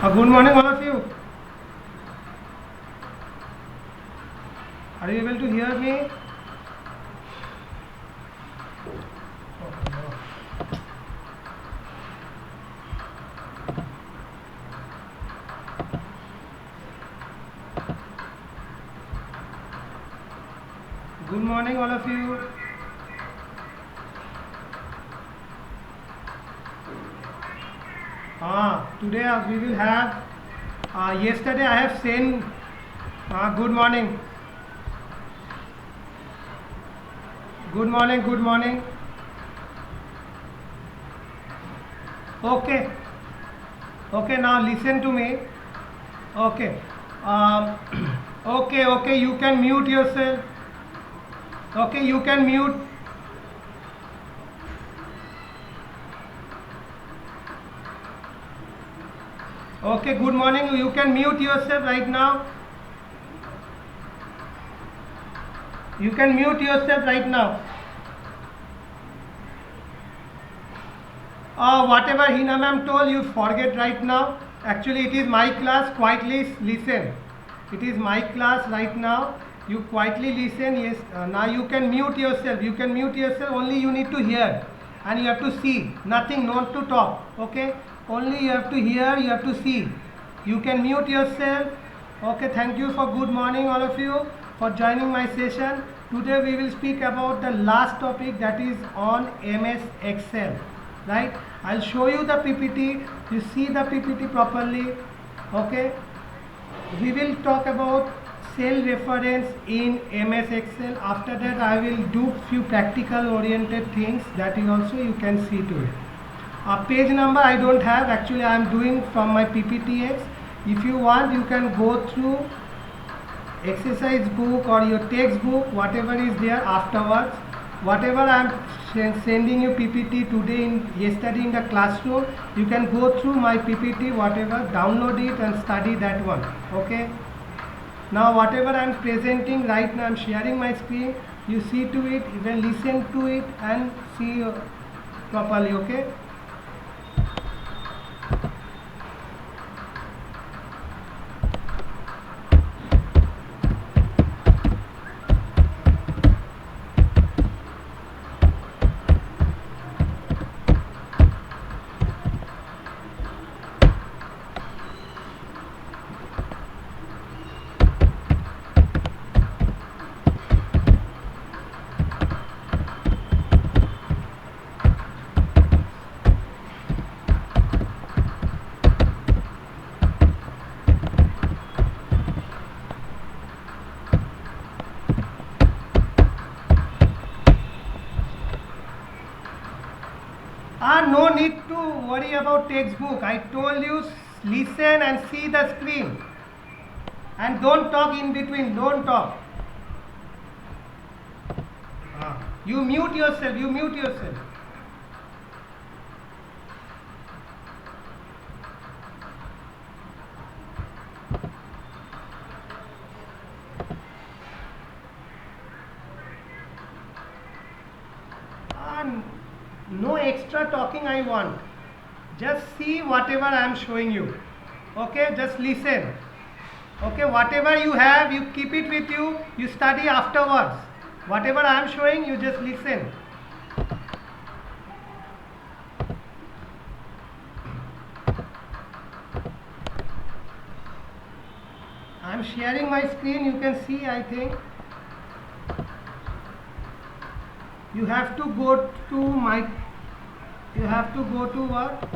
Good morning, all of you. Are you able to hear me? Good morning, all of you. Today we will have. Yesterday I have sent. Good morning. Good morning. Good morning. Okay. Okay. Now listen to me. Okay. Um, okay. Okay. You can mute yourself. Okay. You can mute. Okay. Good morning. You can mute yourself right now. You can mute yourself right now. Whatever Hina ma'am told you, forget right now. Actually, it is my class. Quietly listen. It is my class right now. You quietly listen. Yes. Now you can mute yourself. You can mute yourself. Only you need to hear, and you have to see. Nothing. Not to talk. Okay. Only you have to hear. You have to see. You can mute yourself. Okay. Thank you for good morning, all of you, for joining my session. Today we will speak about the last topic, that is on MS Excel. Right, I'll show you the PPT. You see the PPT properly. Okay, we will talk about cell reference in MS Excel. After that I will do few practical oriented things that is also you can see to it. Page number I don't have, actually I am doing from my PPTX. If you want, you can go through exercise book or your textbook, whatever is there afterwards. Whatever I am sending you PPT today, yesterday in the classroom, you can go through my PPT, whatever, download it and study that one. Okay. Now whatever I am presenting right now, I am sharing my screen. You see to it, even listen to it and see properly. Okay. No need to worry about textbook. I told you, listen and see the screen. And don't talk in between. Don't talk. You mute yourself. You mute yourself. No extra talking I want. Just see whatever I am showing you. Okay, just listen. Okay, whatever you have, you keep it with you. You study afterwards. Whatever I am showing, you just listen. I am sharing my screen. You can see, I think. You have to go to my. You have to go to what?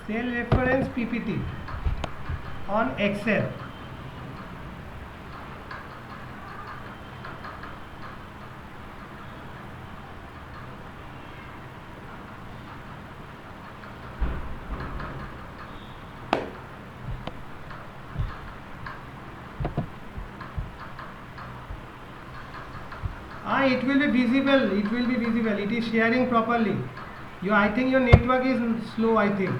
Cell reference PPT on Excel. It will be visible. It will be visible. It is sharing properly. I think your network is slow. I think.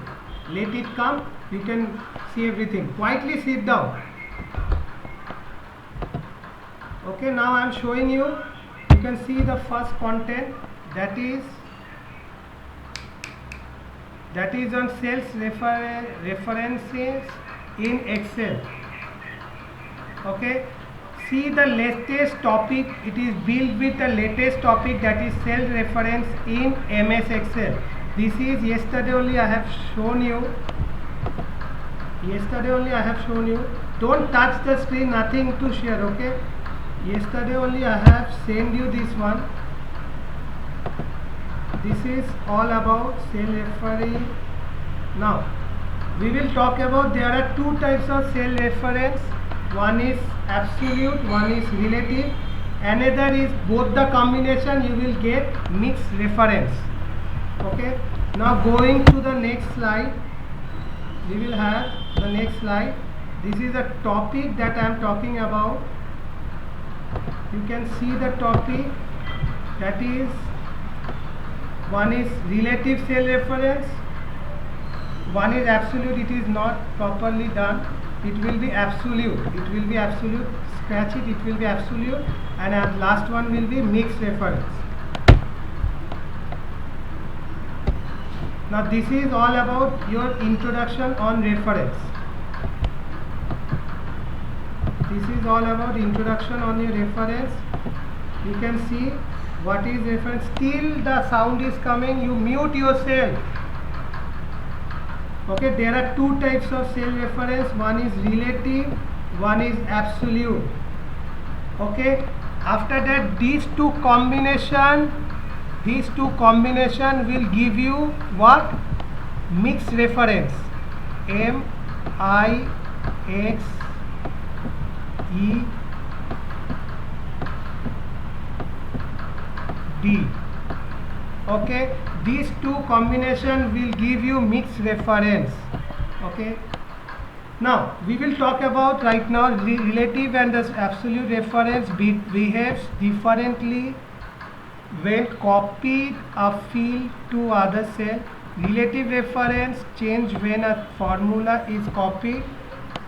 Let it come. You can see everything. Quietly sit down. Okay. Now I am showing you. You can see the first content, that is that is on sales references in Excel. Okay, see the latest topic, it is built with the latest topic, that is cell reference in MS Excel. This is yesterday only I have shown you. Don't touch the screen, nothing to share. Okay, yesterday only I have sent you this one. This is all about cell referring. Now we will talk about, there are two types of cell reference. One is absolute, one is relative. Another is both the combination, you will get mixed reference. Okay, now going to the next slide, we will have the next slide. This is a topic that I am talking about. You can see the topic, that is, one is relative cell reference, one is absolute. It is not properly done. It will be absolute. Scratch it. It will be absolute, and last one will be mixed reference. Now this is all about your introduction on reference. Your reference. You can see what is reference. Till the sound is coming, you mute yourself. Okay, there are two types of cell reference. One is relative, one is absolute. Okay, after that these two combination will give you what? Mixed reference. MIXED. Okay, these two combination will give you mixed reference. Okay, now we will talk about right now relative and the absolute reference behaves differently when copied a field to other cell. Relative reference change when a formula is copied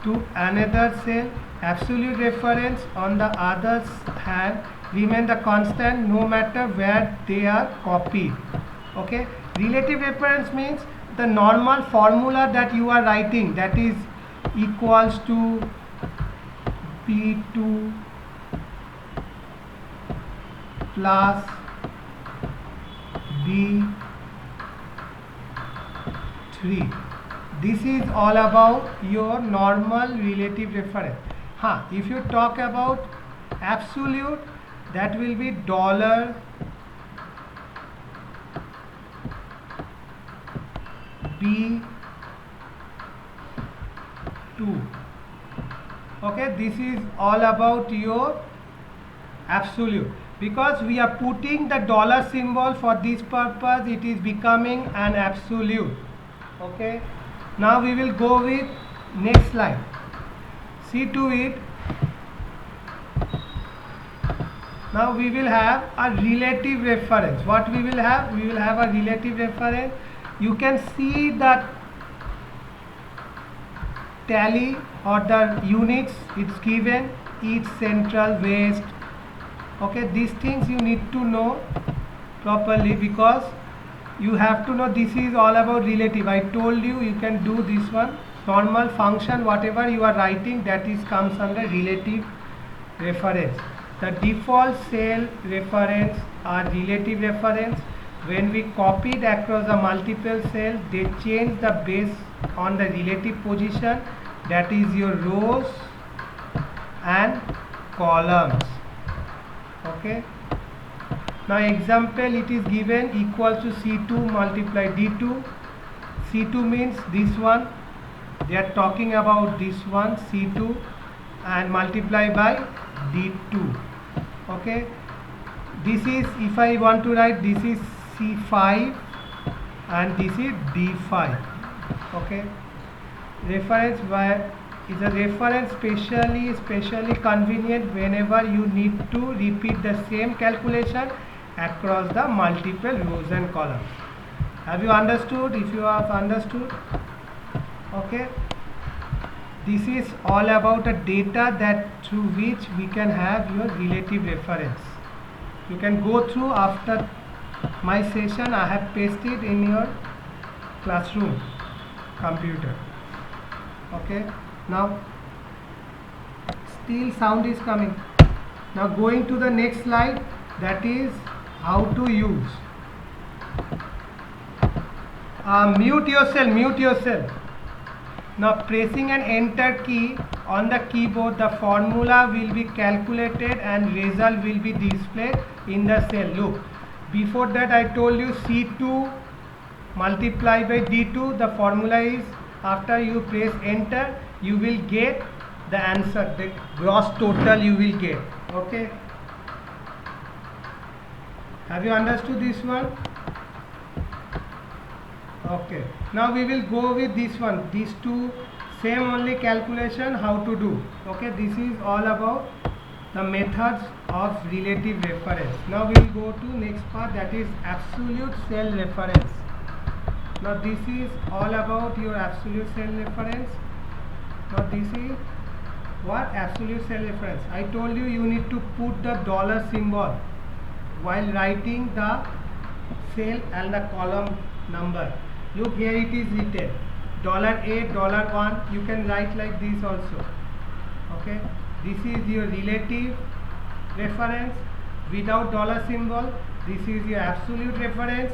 to another cell. Absolute reference on the other hand remain the constant no matter where they are copied. Okay, relative reference means the normal formula that you are writing, that is equals to P2 plus B3. This is all about your normal relative reference. If you talk about absolute, that will be $B2. Okay, this is all about your absolute. Because we are putting the dollar symbol for this purpose, it is becoming an absolute. Okay, now we will go with next slide. See to it. Now we will have a relative reference. What we will have? We will have a relative reference. You can see the tally or the units it's given, each central, waste. Okay, these things you need to know properly, because you have to know this is all about relative. I told you, you can do this one. Normal function, whatever you are writing, that is comes under relative reference. The default cell reference are relative reference. When we copied across the multiple cells, they change the base on the relative position, that is your rows and columns. Okay, now example, it is given equals to C2 multiply D2. C2 means this one, they are talking about this one, C2, and multiply by D2. Okay, this is, if I want to write, this is C5 and this is D5. Okay, reference is a reference specially convenient whenever you need to repeat the same calculation across the multiple rows and columns. Have you understood? If you have understood, okay, this is all about a data that through which we can have your relative reference. You can go through after my session. I have pasted in your classroom computer. Okay, now still sound is coming. Now going to the next slide, that is how to use. Mute yourself. Now pressing an enter key on the keyboard, the formula will be calculated and result will be displayed in the cell. Look, before that I told you C2 multiplied by D2. The formula is, after you press enter, you will get the answer, the gross total you will get. Okay, have you understood this one? Okay, now we will go with this one, these two same only calculation how to do. Okay, this is all about the methods of relative reference. Now we will go to next part, that is absolute cell reference. Now this is all about your absolute cell reference. Now this is what absolute cell reference. I told you, you need to put the dollar symbol while writing the cell and the column number. Look, here it is written $8, $1. You can write like this also. Okay, this is your relative reference without dollar symbol. This is your absolute reference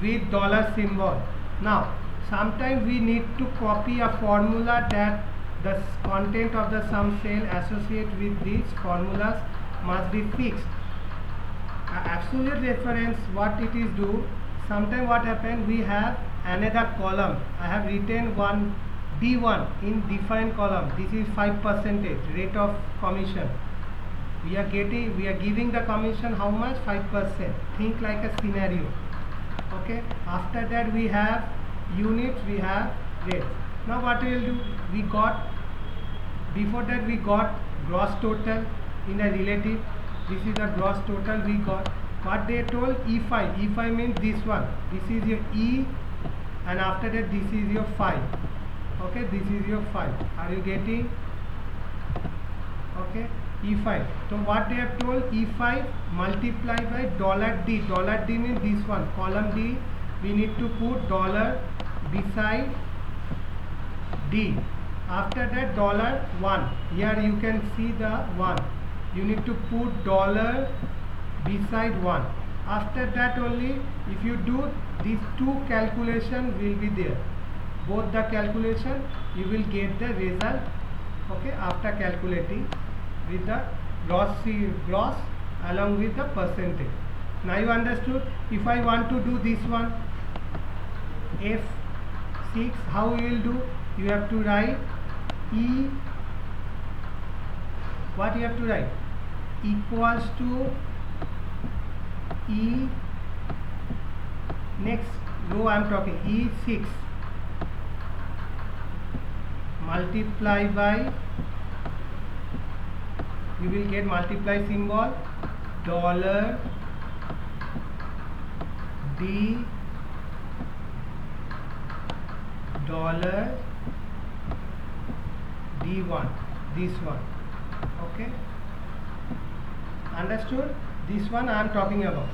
with dollar symbol. Now sometimes we need to copy a formula that the content of the sum cell associated with these formulas must be fixed. Absolute reference, what it is do, sometimes what happen, we have another column. I have written one D1 in different column. This is 5% rate of commission. We are giving the commission how much? 5%. Think like a scenario. Okay, after that we have units, we have rates. Now what we will do, we got, before that we got gross total in a relative. This is the gross total we got. What they told, E5 means this one, this is your E, and after that this is your 5. Okay, this is your 5. Are you getting? Okay, E5. So what they have told, E5 multiplied by $D. $D means this one, column D. We need to put dollar beside D. After that $1. Here you can see the 1. You need to put dollar beside 1. After that only, if you do these two calculation will be there. Both the calculation, you will get the result. Okay, after calculating with the gross along with the percentage. Now you understood. If I want to do this one, F6, how you will do? You have to write E. What you have to write? Equals to E. Next row I am talking, E6 multiply by, you will get multiply symbol, dollar D, dollar D1, this one. Okay, understood? This one I am talking about,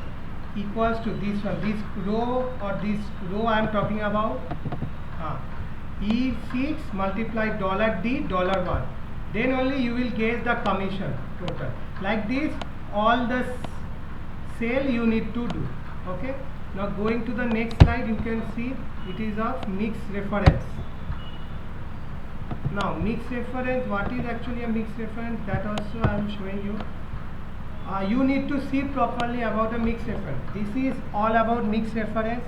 equals to this one, this row or this row I am talking about. E6 multiply $D, $1. Then only you will get the commission total. Like this, all the sale you need to do. Okay. Now going to the next slide, you can see it is of mixed reference. Now mixed reference, what is actually a mixed reference? That also I am showing you. You need to see properly about a mixed reference. This is all about mixed reference.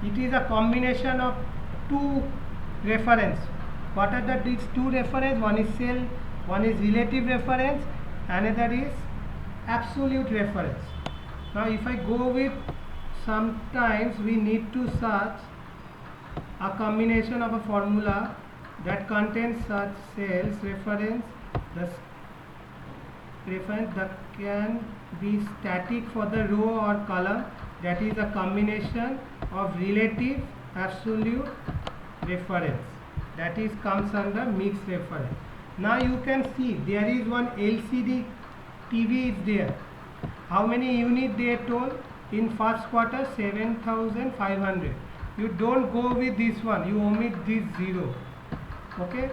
It is a combination of two reference. What are these two reference? One is cell, one is relative reference, another is absolute reference. Now if I go with, sometimes we need to search a combination of a formula that contains such cells reference, the reference that can be static for the row or column, that is a combination of relative absolute reference, that is comes under mixed reference. Now you can see there is one LCD TV is there. How many unit they told in first quarter? 7,500. you don't go with this one, you omit this 0. Okay,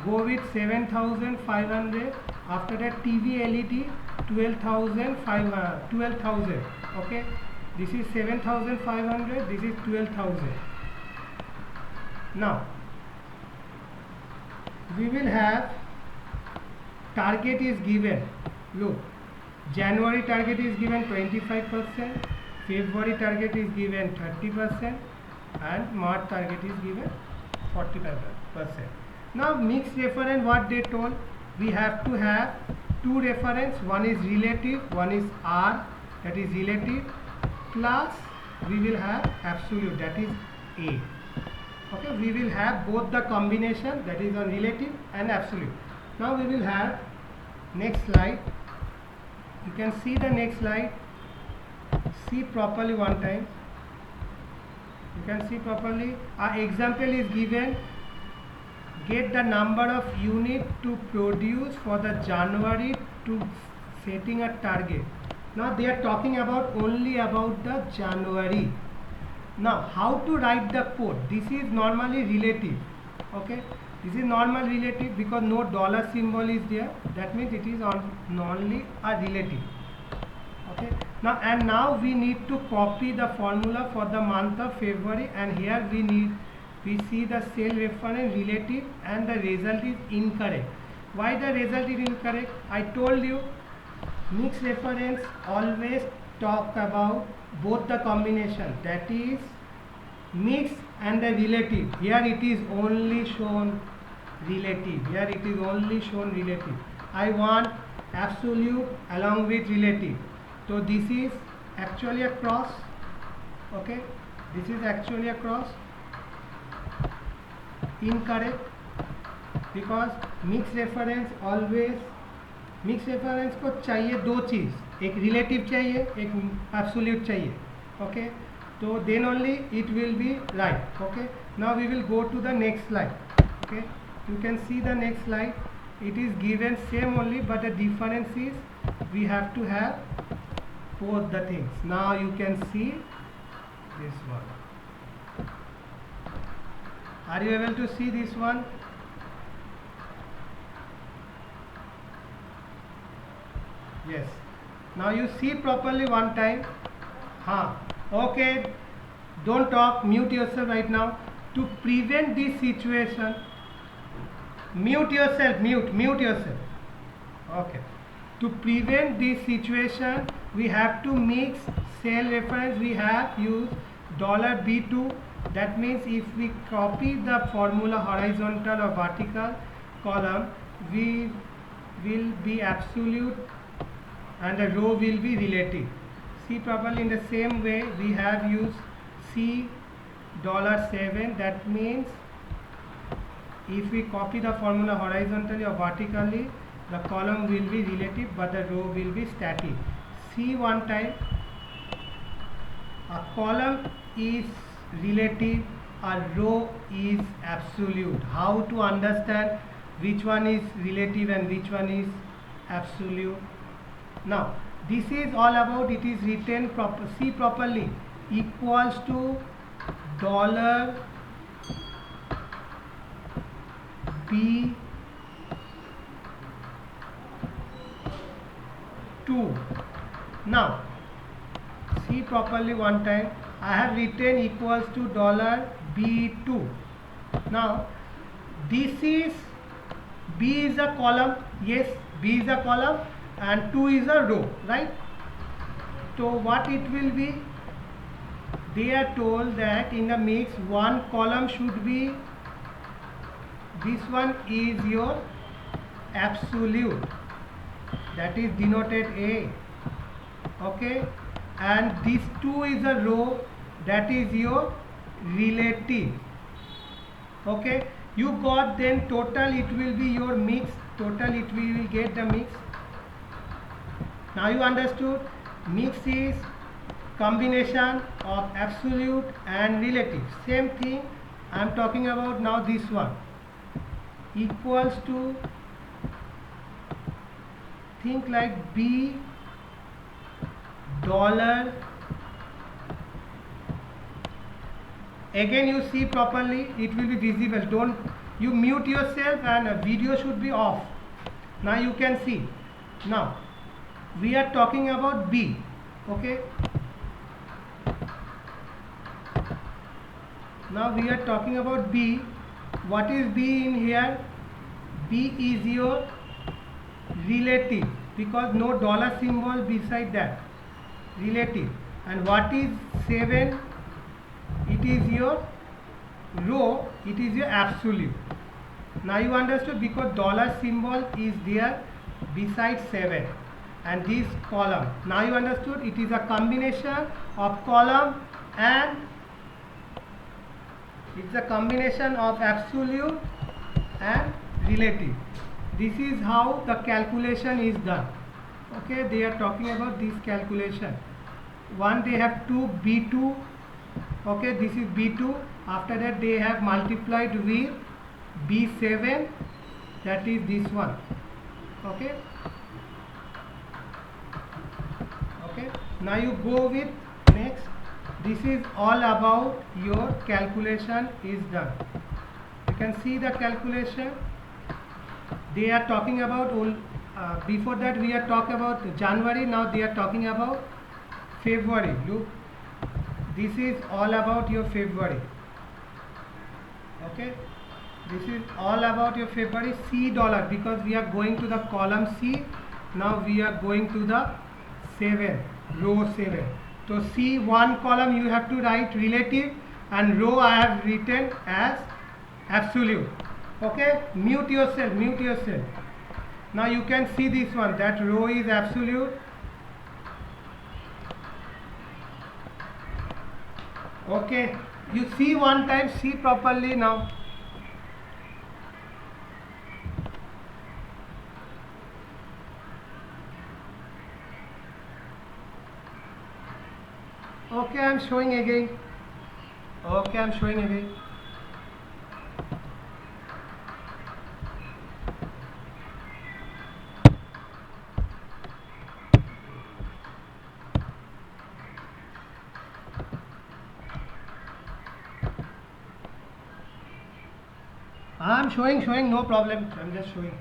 go with 7500. After that TV LED 12,000. Okay, this is 7500, this is 12,000. Now we will have target is given. Look, January target is given 25%, February target is given 30%, and March target is given 45%. Now mixed reference, what they told, we have to have two reference, one is relative, one is R, that is relative, plus we will have absolute, that is A. Okay, we will have both the combination, that is on relative and absolute. Now we will have next slide. You can see the next slide. See properly one time. You can see properly. Our example is given. Get the number of unit to produce for the January to setting a target. Now they are talking about only about the January. Now how to write the code? This is normally relative. Okay, this is normal relative because no dollar symbol is there. That means it is only a relative. Okay, now we need to copy the formula for the month of February, and here we see the cell reference relative and the result is incorrect. Why the result is incorrect? I told you mixed reference always talk about both the combination, that is mix and the relative. Here it is only shown relative. Here it is only shown relative. I want absolute along with relative. So this is actually a cross. Okay, this is actually a cross. Incorrect, because mixed reference always mix reference को चाहिए दो चीज़, एक relative चाहिए, एक absolute चाहिए. Okay, तो then only it will be right. Okay, now we will go to the next slide. Okay, you can see the next slide. It is given same only, but the difference is we have to have both the things. Now you can see this one. Are you able to see this one? Yes. Now you see properly one time. Okay, don't talk, mute yourself right now. To prevent this situation, mute yourself. Okay, to prevent this situation, we have to mix cell reference. We have used $B2. That means if we copy the formula horizontal or vertical column, we will be absolute and the row will be relative. See properly, in the same way we have used $7. That means if we copy the formula horizontally or vertically, the column will be relative but the row will be static. See one time, a column is relative, a row is absolute. How to understand which one is relative and which one is absolute? Now this is all about, it is written proper. See properly, equals to $B2. Now see properly one time, I have written equals to $B2. Now this is, B is a column, yes, B is a column and 2 is a row, right? So what it will be, they are told that in the mix one column should be, this one is your absolute, that is denoted A. Okay, and this 2 is a row, that is your relative. Okay, you got, then total it will be your mix, total it will get the mix. Now you understood, mix is combination of absolute and relative. Same thing I am talking about now. This one equals to, think like B Again you see properly, it will be visible. Don't you mute yourself, and video should be off. Now you can see. Now we are talking about B. Okay, now we are talking about B. What is B in here? B is your relative, because no dollar symbol beside that. Relative. And what is 7? It is your row, it is your absolute. Now you understood, because dollar symbol is there beside 7 and this column. Now you understood, it is a combination of column and it's a combination of absolute and relative. This is how the calculation is done. Okay, they are talking about this calculation. One, they have 2 B2. Okay, this is B2. After that they have multiplied with B7, that is this one. Okay, okay, now you go with next. This is all about your calculation is done. You can see the calculation. They are talking about before that we are talking about January. Now they are talking about February. Look, this is all about your February. Okay, this is all about your February. C dollar, because we are going to the column C. Now we are going to the 7, row 7. So C, one column you have to write relative, and row I have written as absolute. Okay, mute yourself, mute yourself. Now you can see this one, that row is absolute. Okay, you see one time, see properly now. Okay, I am showing again. Okay, I am showing again. I am showing, no problem. I am just showing.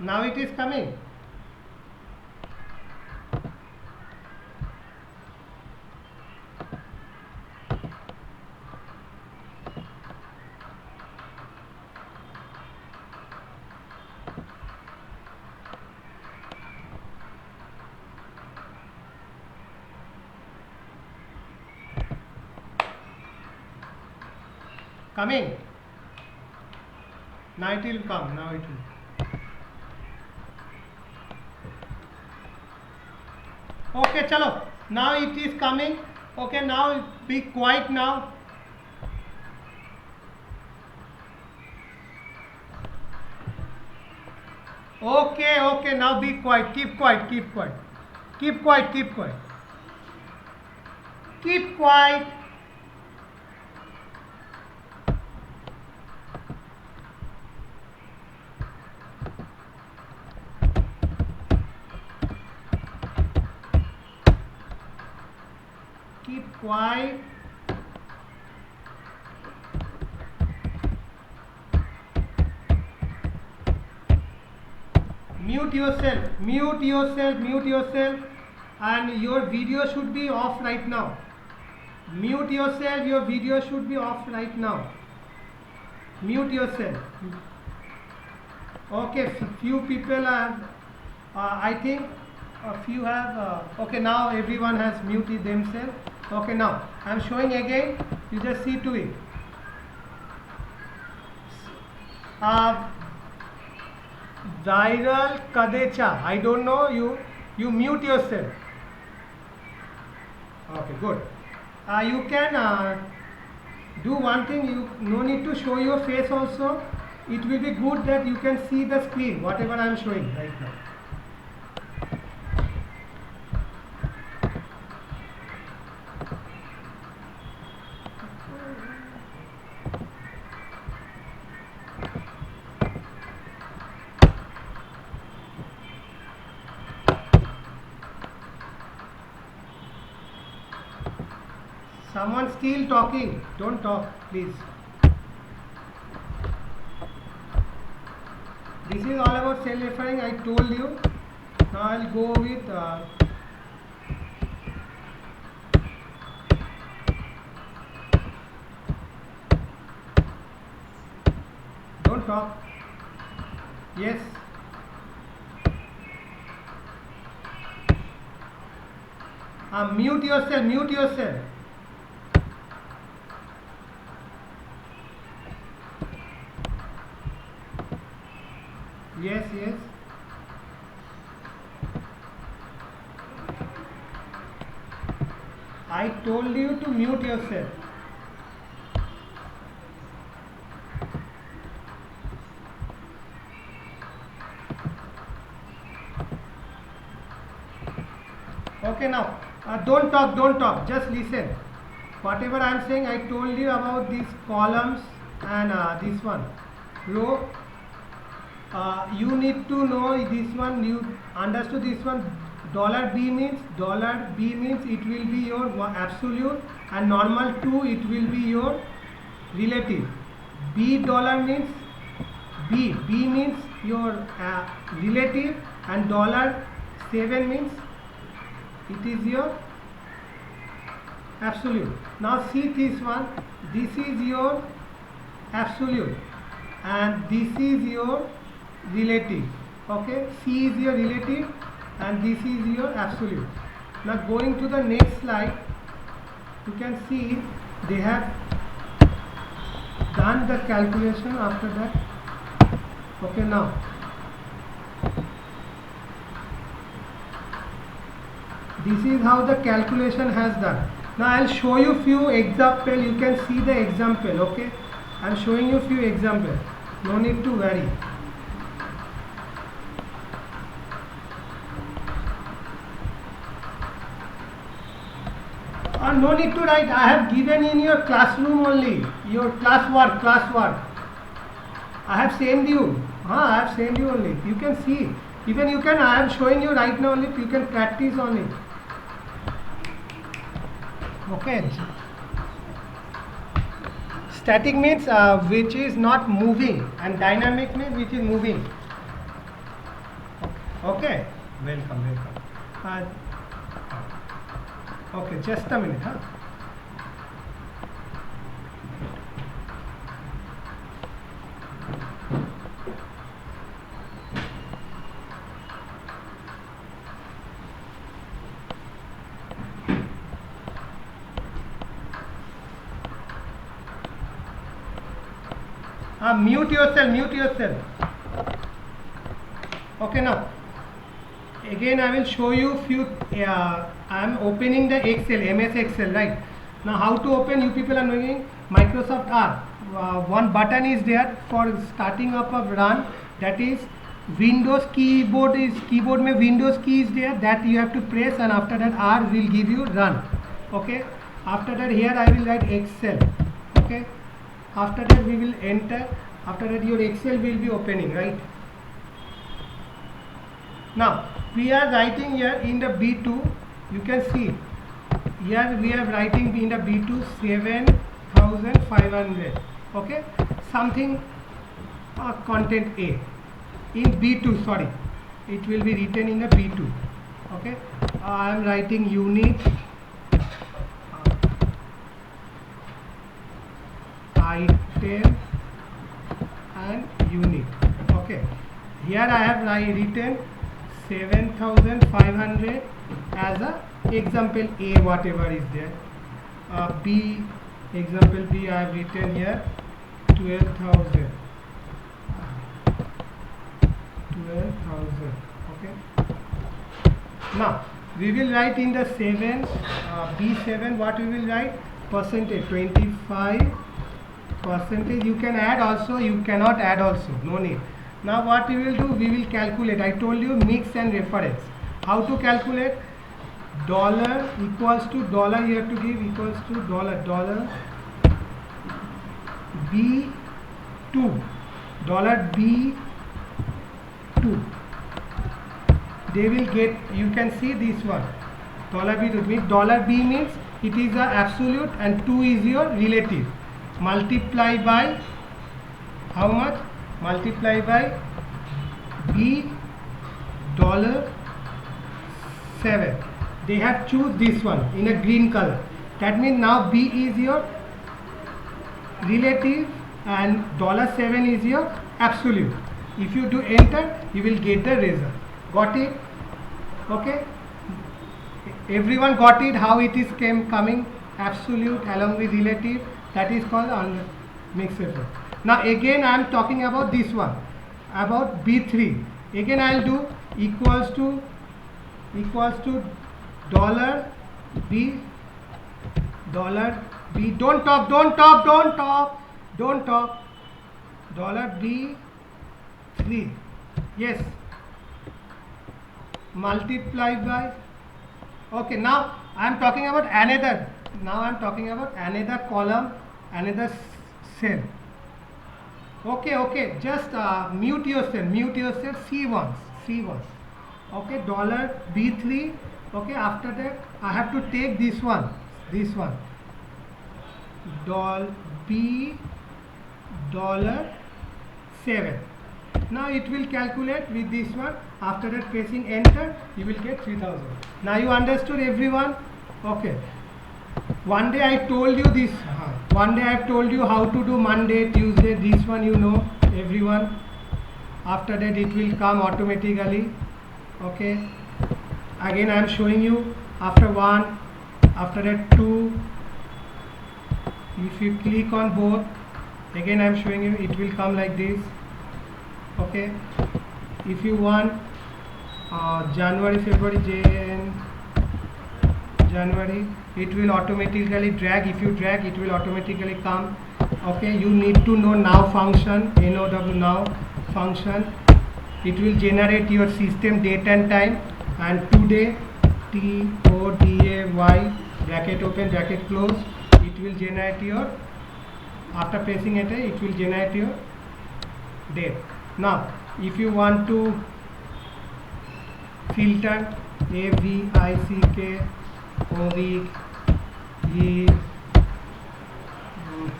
Now it is coming. Coming. Now it will come. Now it will. Okay, chalo. Now it is coming. Okay, now be quiet now. Okay, okay, now be quiet. Keep quiet, keep quiet. Keep quiet, keep quiet. Keep quiet. Keep quiet. Mute yourself, mute yourself, mute yourself, and your video should be off right now. Mute yourself, your video should be off right now. Mute yourself. Okay, few people have, I think a few have, okay, now everyone has muted themselves. Okay, now I am showing again, you just see to it. Viral Kadecha, I don't know, you mute yourself. Okay, good. You can do one thing, you no need to show your face also. it will be good that you can see the screen, whatever I am showing right now. Someone still talking, don't talk please. This is all about self-referring, I told you. Now I'll go with don't talk. Yes. Mute yourself, mute yourself. Yes, yes. I told you to mute yourself. Okay, now don't talk, just listen. Whatever I am saying, I told you about these columns and this one row. You need to know this one. You understood this one. $B means it will be your absolute, and normal 2 it will be your relative. B dollar means B means your relative, and $7 means it is your absolute. Now see this one. This is your absolute, and this is your relative. Okay, C is your relative and this is your absolute. Now going to the next slide, you can see they have done the calculation after that. Okay, now this is how the calculation has done. Now I'll show you few example. You can see the example. Okay, I'm showing you few examples. No need to worry. No need to write. I have given in your classroom only, your classwork. I have sent you. I have sent you only. You can see. Even you can. I am showing you right now only. You can practice on it. Okay. Static means which is not moving, and dynamic means which is moving. Okay. Welcome. Okay, just a minute. Mute yourself. Okay, now again I will show you few. I am opening the Excel, MS Excel, right? Now how to open? You people are knowing Microsoft R. One button is there for starting up a run. That is Windows keyboard mein Windows key is there, that you have to press, and after that R will give you run. Okay. After that here I will write Excel. Okay. After that we will enter. After that your Excel will be opening, right? Now we are writing here in the B2. You can see here we are writing in the B2 7,500. Okay, something content A in B2. Sorry, it will be written in the B2. Okay, I am writing unit item and unit. Okay, here I have written 7,500 as a example A, whatever is there. B, example B, I have written here 12,000. 12,000. Okay. Now we will write in the 7 B7. What we will write? Percentage 25% percentage you can add also, you cannot add also, no need. Now what we will do, we will calculate. I told you mix and reference. How to calculate? Dollar equals to dollar, you have to give equals to dollar B2, dollar B2. They will get, you can see this one, dollar B2 means dollar B means it is a absolute and 2 is your relative. Multiply by how much? Multiply by B dollar 7. They have choose this one in a green color. That means now B is your relative and dollar 7 is your absolute. If you do enter, you will get the result. Got it? Okay. Everyone got it? How it is coming? Absolute along with relative. That is called mixed reference. Now again I am talking about this one, about B3. Again I will do equals to dollar B. Don't talk. Dollar B3. Yes. Multiply by. Okay. Now I am talking about another. Now I am talking about another column, another cell. Okay. Just mute yourself. C1. Okay. Dollar B3. Okay. After that, I have to take this one. B dollar 7. Now it will calculate with this one. After that, pressing enter, you will get 3000. Now you understood, everyone? Okay. One day I told you this. One day I have told you how to do Monday, Tuesday. This one you know, everyone. After that, it will come automatically. Okay. Again I am showing you after 1, after that 2. If you click on both, again I am showing you, it will come like this. Okay. If you want January, February, January, it will automatically drag. If you drag, it will automatically come. Okay. You need to know now function, NOW now function. It will generate your system date and time, and today TODAY bracket open bracket close. It will generate your, after pressing enter, it will generate your date. Now if you want to filter AVICK OVIC,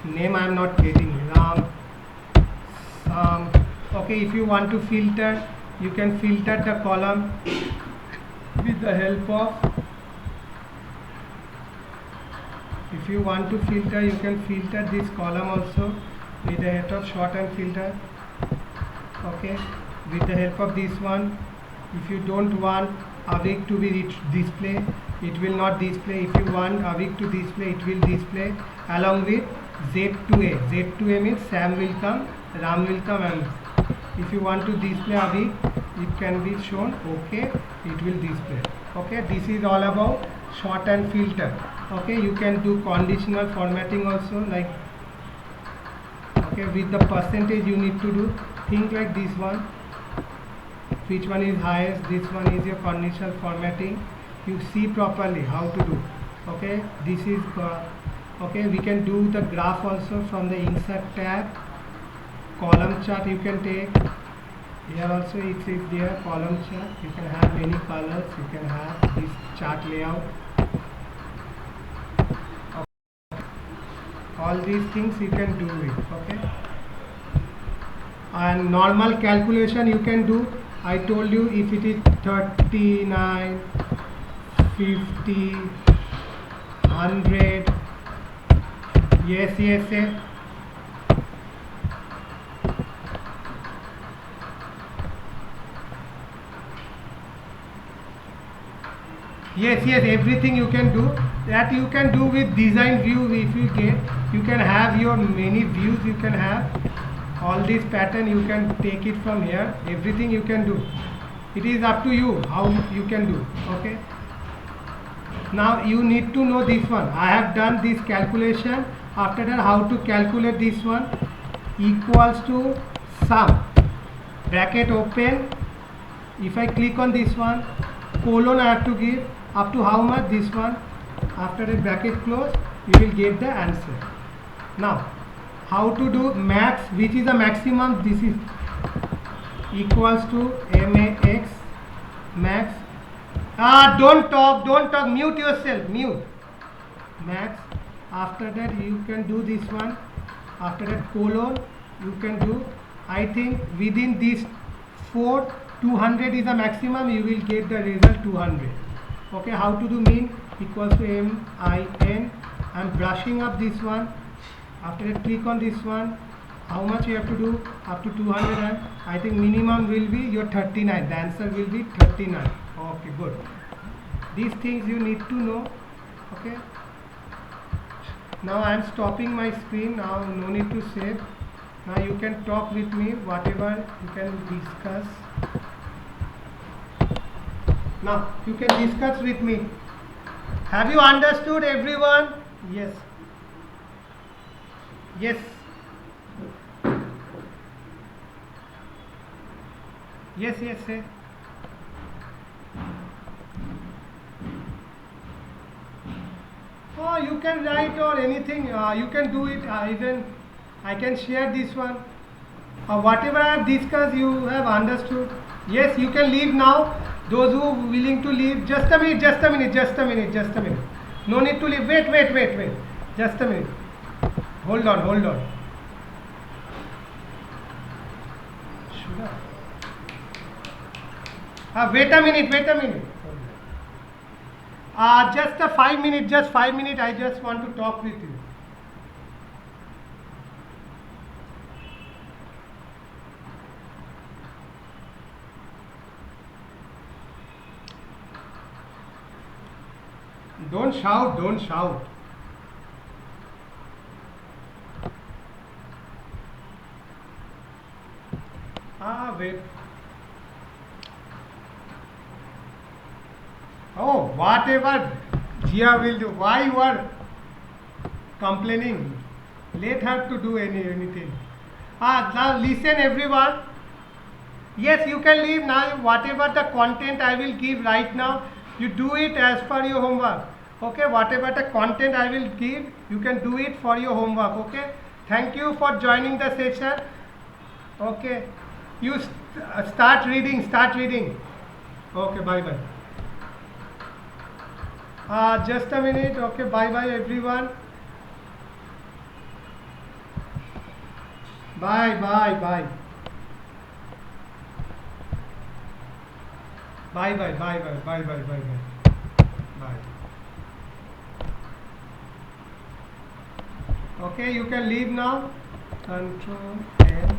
name I am not getting, Ram, Sam. Okay, if you want to filter, you can filter the column with the help of, if you want to filter, you can filter this column also with the help of shorten filter. Okay, with the help of this one. If you don't want AVIC to be display, it will not display. If you want AVIC to display, it will display along with Z2A. Z2A means Sam will come, Ram will come, and if you want to display AVIC, it can be shown. Okay, it will display. Okay, this is all about short and filter. Okay, you can do conditional formatting also, like, okay, with the percentage you need to do things like this one. Which one is highest? This one is your conditional formatting. You see properly how to do. Okay, this is okay. We can do the graph also from the insert tab. Column chart you can take. Here also it is there, column chart. You can have many colors. You can have this chart layout. Okay. All these things you can do it. Okay. And normal calculation you can do. I told you, if it is 39, 50, 100. Yes. Yes, everything you can do. That you can do with design view. If you get, you can have your many views. You can have all this pattern. You can take it from here. Everything you can do. It is up to you how you can do. Okay. Now you need to know this one. I have done this calculation After that, how to calculate this one? Equals to sum, bracket open. If I click on this one, colon I have to give up to how much, this one. After that, bracket close, you will get the answer. Now how to do max, which is the maximum? This is equals to max, max. Don't talk, mute yourself, mute. Max. After that, you can do this one. After that, colon, you can do, I think within this 4, 200 is the maximum, you will get the result 200. Okay, how to do mean? Equals to min. I'm brushing up this one. After that, click on this one. How much you have to do? Up to 200, and I think minimum will be your 39. The answer will be 39. Okay, good. These things you need to know. Okay. Now I am stopping my screen. Now no need to save. Now you can talk with me, whatever you can discuss. Now you can discuss with me. Have you understood, everyone? Yes. Yes. Yes, say. Oh, you can write or anything. You can do it. Even I can share this one. Whatever I have discussed, you have understood. Yes, you can leave now. Those who are willing to leave, just a minute. No need to leave. Wait. Just a minute. Hold on. Should I? Wait a minute. Just 5 minutes. I just want to talk with you. Don't shout. Wait. Oh, whatever Jia will do. Why you are complaining? Let her to do anything. Now listen, everyone. Yes, you can leave now. Whatever the content I will give right now, you do it as per your homework. Okay, whatever the content I will give, you can do it for your homework. Okay, thank you for joining the session. Okay, you start reading. Okay, bye. Just a minute. Okay, bye everyone. Bye. Bye. Okay, you can leave now. Control N.